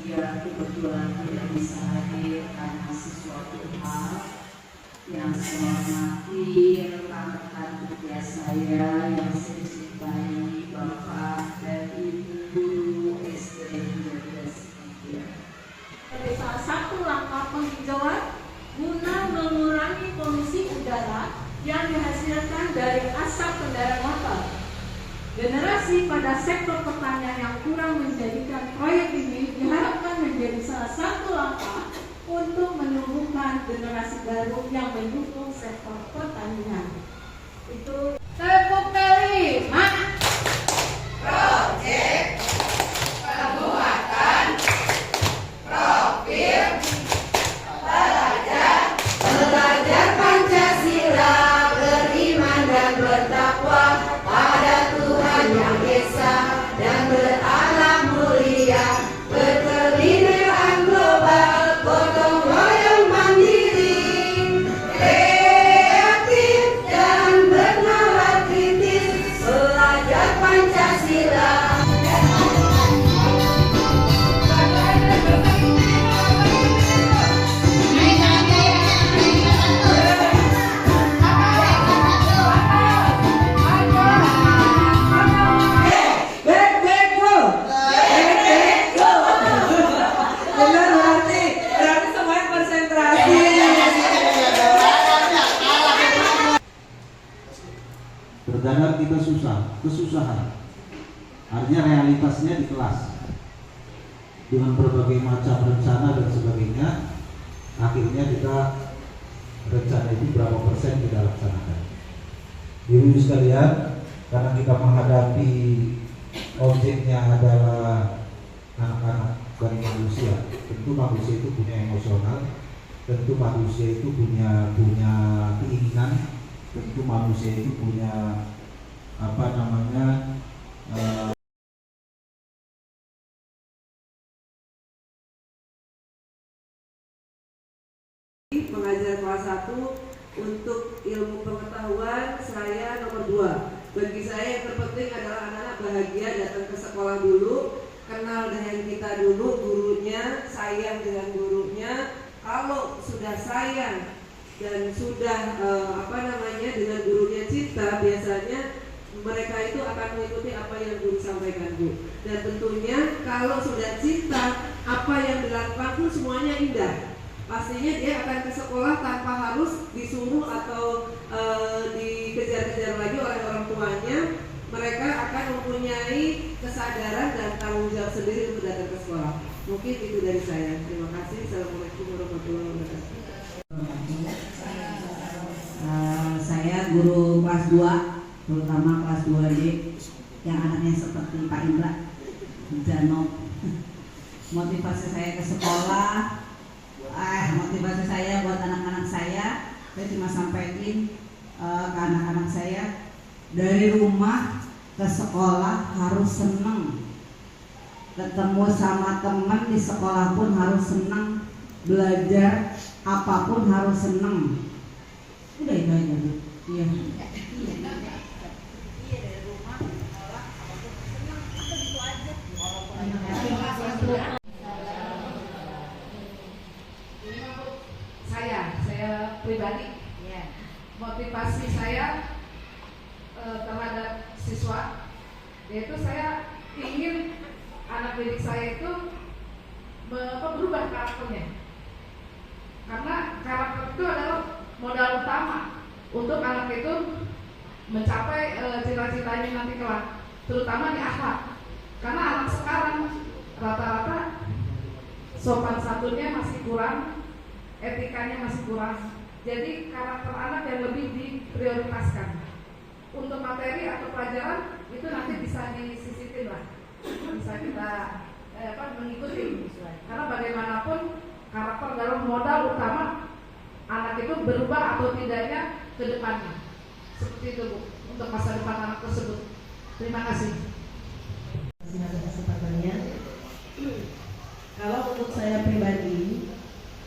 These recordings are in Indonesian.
dia kebetulan tidak bisa hadir karena sesuatu hal yang saya hormati rekan-rekan kerja saya yang saya cintai, Bapak dan Ibu Guru SD Negeri Sekian. Sebagai salah satu langkah penghijauan guna mengurangi polusi udara yang dihasilkan dari asap kendaraan motor. Generasi pada sektor pertanian yang kurang menjadikan proyek ini diharapkan menjadi salah satu langkah untuk menumbuhkan generasi baru yang mendukung sektor pertanian. Itu tepuk kali, Mak. Project penguatan profil belajar Pancasila, beriman dan bertakwa pada Tuhan Yang Esa dan berakhlak mulia, berkelindahan global, gotong royong mandiri, kreatif dan bernalar kritis, belajar Pancasila. Terkadang kita kesusahan. Artinya realitasnya di kelas dengan berbagai macam rencana dan sebagainya, akhirnya kita rencana itu berapa persen kita laksanakan. Ibu sekalian, karena kita menghadapi objeknya adalah anak-anak dari manusia, tentu manusia itu punya emosional, tentu manusia itu punya keinginan, tentu manusia itu punya Pengajar kelas 1 untuk ilmu pengetahuan saya nomor 2. Bagi saya yang terpenting adalah anak-anak bahagia datang ke sekolah dulu, kenal dengan kita dulu, gurunya, sayang dengan gurunya. Kalau sudah sayang dan sudah dengan gurunya cinta, biasanya mereka itu akan mengikuti apa yang guru sampaikan, Bu. Dan tentunya kalau sudah cinta, apa yang dilakukan pun semuanya indah. Pastinya dia akan ke sekolah tanpa harus disuruh atau dikejar-kejar lagi oleh orang tuanya. Mereka akan mempunyai kesadaran dan tanggung jawab sendiri untuk datang ke sekolah. Mungkin itu dari saya. Terima kasih. Assalamualaikum warahmatullahi wabarakatuh. Saya guru kelas 2, terutama kelas 2D yang anaknya seperti Pak Indra Jano. Motivasi saya ke sekolah, motivasi saya buat anak-anak saya cuma sampaikan ke anak-anak saya, dari rumah ke sekolah harus senang, ketemu sama teman di sekolah pun harus senang, belajar apapun harus senang. Udah itu aja, Bu. Iya. Dari rumah ke sekolah apapun senang, itu gitu aja. Saya pribadi, motivasi saya terhadap siswa, yaitu saya ingin anak didik saya itu berubah karakternya, karena karakter itu adalah modal utama untuk anak itu mencapai cita-citanya nanti kelak, terutama di akhlak. Karena anak sekarang rata-rata sopan santunnya masih kurang, etikanya masih kurang. Jadi karakter anak yang lebih diprioritaskan. Untuk materi atau pelajaran itu nanti bisa disisitin lah, bisa kita mengikuti. Karena bagaimanapun karakter adalah modal utama anak itu berubah atau tidaknya ke depannya. Seperti itu, Bu, untuk masa depan anak tersebut. Terima kasih. Atas kesempatannya. Kalau untuk saya pribadi,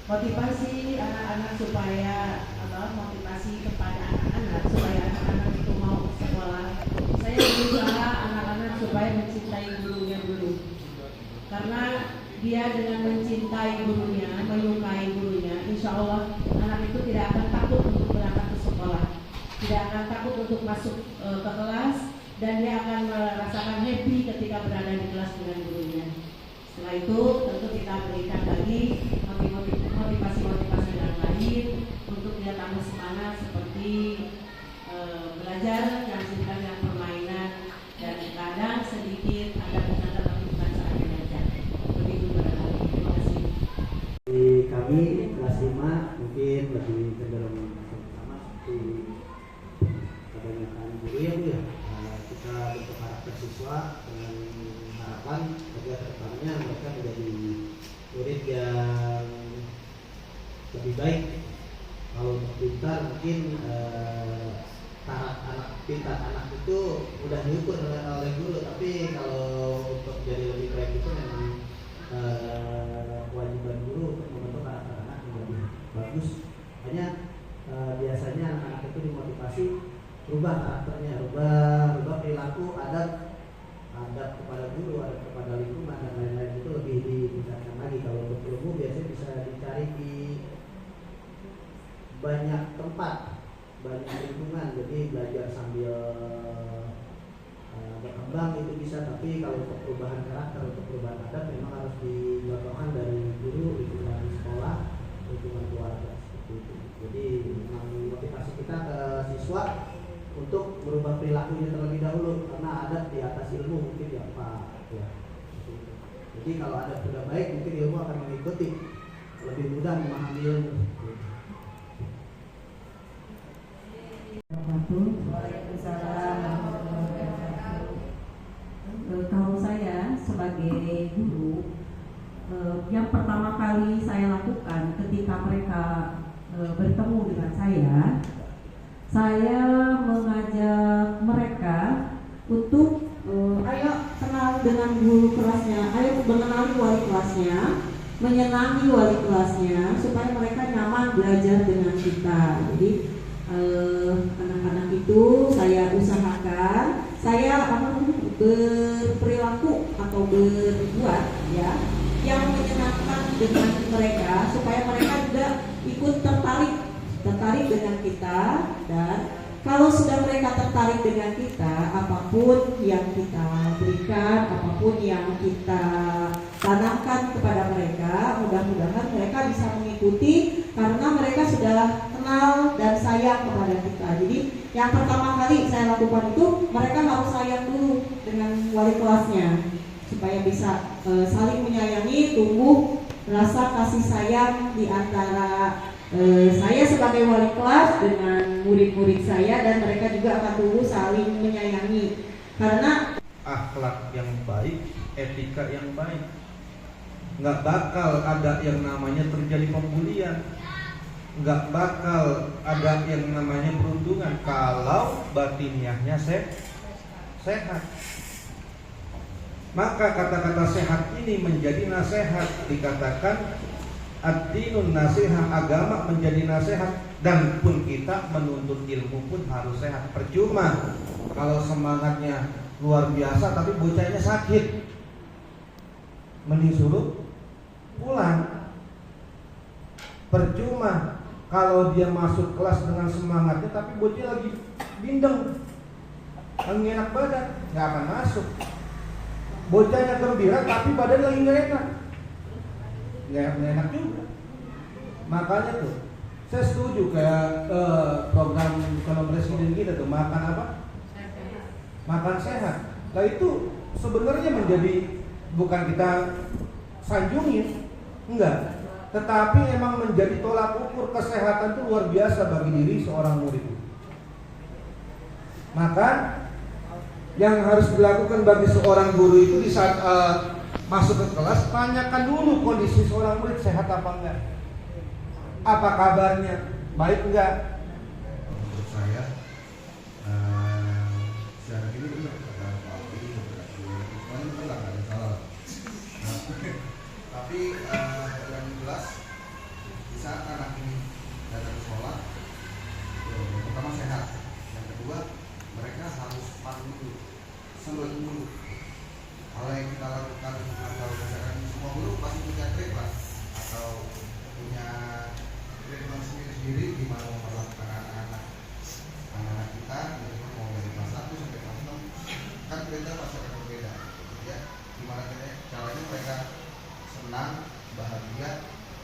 motivasi anak-anak supaya motivasi kepada anak-anak supaya anak-anak itu mau sekolah, saya berusaha anak-anak supaya mencintai gurunya dulu, karena dia dengan mencintai gurunya, menyukai gurunya, insya Allah anak itu tidak akan takut untuk berangkat ke sekolah, tidak akan takut untuk masuk ke kelas, dan dia akan merasakan happy ketika berada di kelas dengan gurunya. Setelah itu tentu kita berikan lagi motivasi-motivasi yang lain untuk dia tambah semangat, seperti belajar, lanjutkan dengan permainan, dan kadang sedikit ada benar tapi bukan saat belajar. Begitu barangkali. Terima kasih. Di kami kelas 5 mungkin lebih cenderung sama seperti kebanyakan guru ya Bu ya. Kita bentuk karakter siswa dengan harapan agar kedepannya mereka menjadi murid yang lebih baik. Kalau untuk pintar mungkin anak pintar anak itu mudah diukur oleh guru, tapi kalau untuk jadi lebih baik itu memang kewajiban guru untuk membentuk karakter anak menjadi bagus. Hanya biasanya anak-anak itu dimotivasi rubah karakternya, rubah perilaku, adab kepada guru, adab kepada lingkungan dan lain-lain, itu lebih ditingkatkan lagi. Kalau untuk ilmu biasanya bisa dicari di banyak tempat, banyak lingkungan, jadi belajar sambil berkembang itu bisa. Tapi kalau untuk perubahan karakter, untuk perubahan adab memang harus dicontohkan dari guru, lingkungan sekolah, lingkungan keluarga, seperti itu. Jadi memang motivasi kita ke siswa untuk merubah perilakunya terlebih dahulu, karena adab di atas ilmu mungkin ya Pak ya. Jadi kalau adab sudah baik mungkin ilmu akan mengikuti, lebih mudah memahami ilmu. Kalau saya sebagai guru, yang pertama kali saya lakukan ketika mereka bertemu dengan saya mengajak mereka untuk ayo kenal dengan guru kelasnya, ayo mengenali wali kelasnya, menyenangi wali kelasnya, supaya mereka nyaman belajar dengan kita. Jadi anak-anak itu saya usahakan saya berperilaku atau berbuat ya yang menyenangkan dengan mereka, supaya mereka juga ikut tertarik dengan kita. Dan kalau sudah mereka tertarik dengan kita, apapun yang kita berikan, apapun yang kita tanamkan kepada mereka, mudah-mudahan mereka bisa mengikuti karena mereka sudah kenal dan sayang kepada kita. Jadi yang pertama kali saya lakukan itu mereka harus sayang dulu dengan wali kelasnya, supaya bisa saling menyayangi, tumbuh rasa kasih sayang di antara saya sebagai wali kelas dengan murid-murid saya, dan mereka juga akan tumbuh saling menyayangi. Karena akhlak yang baik, etika yang baik, nggak bakal ada yang namanya terjadi pembulian, nggak bakal ada yang namanya perundungan kalau batiniahnya sehat. Maka kata-kata sehat ini menjadi nasihat. Dikatakan ad-dinun nasihah, agama menjadi nasihat. Dan pun kita menuntut ilmu pun harus sehat. Percuma kalau semangatnya luar biasa tapi bocahnya sakit, mending suruh pulang. Percuma kalau dia masuk kelas dengan semangatnya tapi bocah lagi bindeng, lagi enak badan, nggak akan masuk. Bocahnya gembira tapi badan lagi nggak enak juga. Makanya tuh saya setuju kayak program kalau presiden kita tuh makan apa? Makan sehat. Nah itu sebenarnya menjadi bukan kita sanjungin, enggak, tetapi emang menjadi tolak ukur kesehatan itu luar biasa bagi diri seorang murid. Maka yang harus dilakukan bagi seorang guru itu di saat masuk ke kelas, tanyakan dulu kondisi seorang murid sehat apa enggak, apa kabarnya, baik enggak. Menurut saya secara ini benar kata Pak ini semuanya benar, nggak ada salah. Tapi yang jelas di saat anak ini datang ke sekolah, yang pertama sehat, yang kedua mereka harus patuh dulu, senang dulu. Hal yang kita lakukan atau misalkan semua guru pasti trik lah atau punya treatment sendiri gimana memperlakukan anak-anak kita, gitu, mau dari kelas 1 sampai kelas 6 kan beda, pasti akan berbeda ya. Gimana caranya mereka senang, bahagia,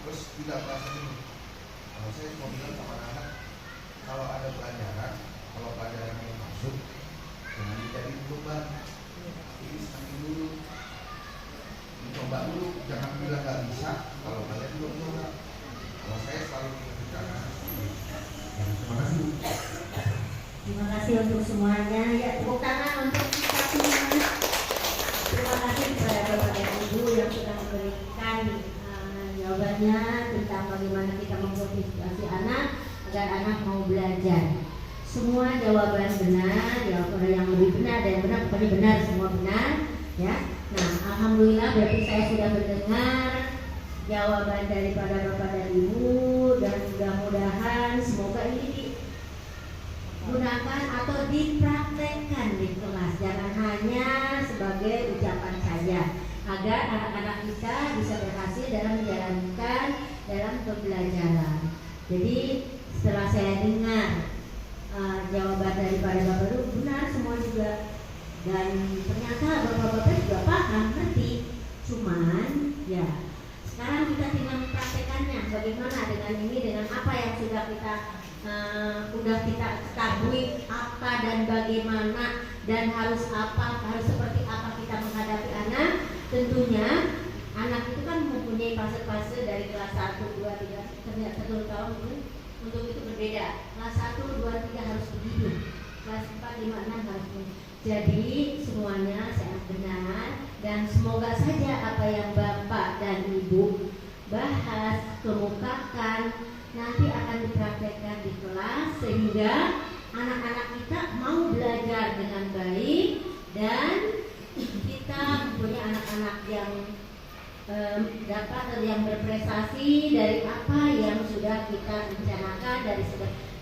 terus tidak merasa jenuh. Kalau saya mau bilang sama anak-anak, kalau ada pelajaran, kalau pelajaran yang masuk jangan dijadiin beban, ini sekali dulu, dicoba dulu, jangan bilang nggak bisa kalau kalian belum coba. Kalau saya selalu mengingatkan ya, terima kasih. Terima kasih untuk semuanya. Ya, tepuk tangan untuk kita semua. Terima kasih kepada Bapak dan Ibu yang sudah memberikan jawabannya tentang bagaimana kita memotivasi anak agar anak mau belajar. Semua jawaban benar, jawaban yang lebih benar dan benar, pokoknya benar, semua benar. Ya, nah alhamdulillah berarti saya sudah mendengar jawaban daripada Bapak dan Ibu dan mudah-mudahan semoga ini digunakan atau dipraktekkan di kelas, jangan hanya sebagai ucapan saja, agar anak-anak kita bisa berhasil dalam menjalankan dalam pembelajaran. Jadi setelah saya dengar jawaban daripada Bapak Ibu benar semua juga, dan ternyata Bapak-Bapak juga paham, ngerti, cuman ya sekarang kita tinggal mempraktekannya bagaimana dengan ini, dengan apa yang sudah kita ketahui apa dan bagaimana dan harus apa, harus seperti apa kita menghadapi anak. Tentunya anak itu kan mempunyai fase-fase dari kelas 1, 2, 3 ternyata 1 tahun untuk itu berbeda. Kelas 1, 2, 3 harus begitu, kelas 4, 5, 6 harus begitu. Jadi semuanya sangat benar dan semoga saja apa yang Bapak dan Ibu bahas, kemukakan nanti akan dipraktekkan di kelas sehingga anak-anak kita mau belajar dengan baik dan kita mempunyai anak-anak yang dapat yang berprestasi dari apa yang sudah kita rencanakan, dari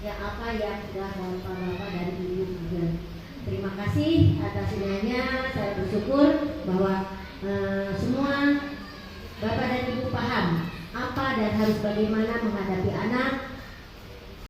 apa yang sudah Bapak dan Ibu juga. Terima kasih atas semuanya. Saya bersyukur bahwa semua Bapak dan Ibu paham apa dan harus bagaimana menghadapi anak.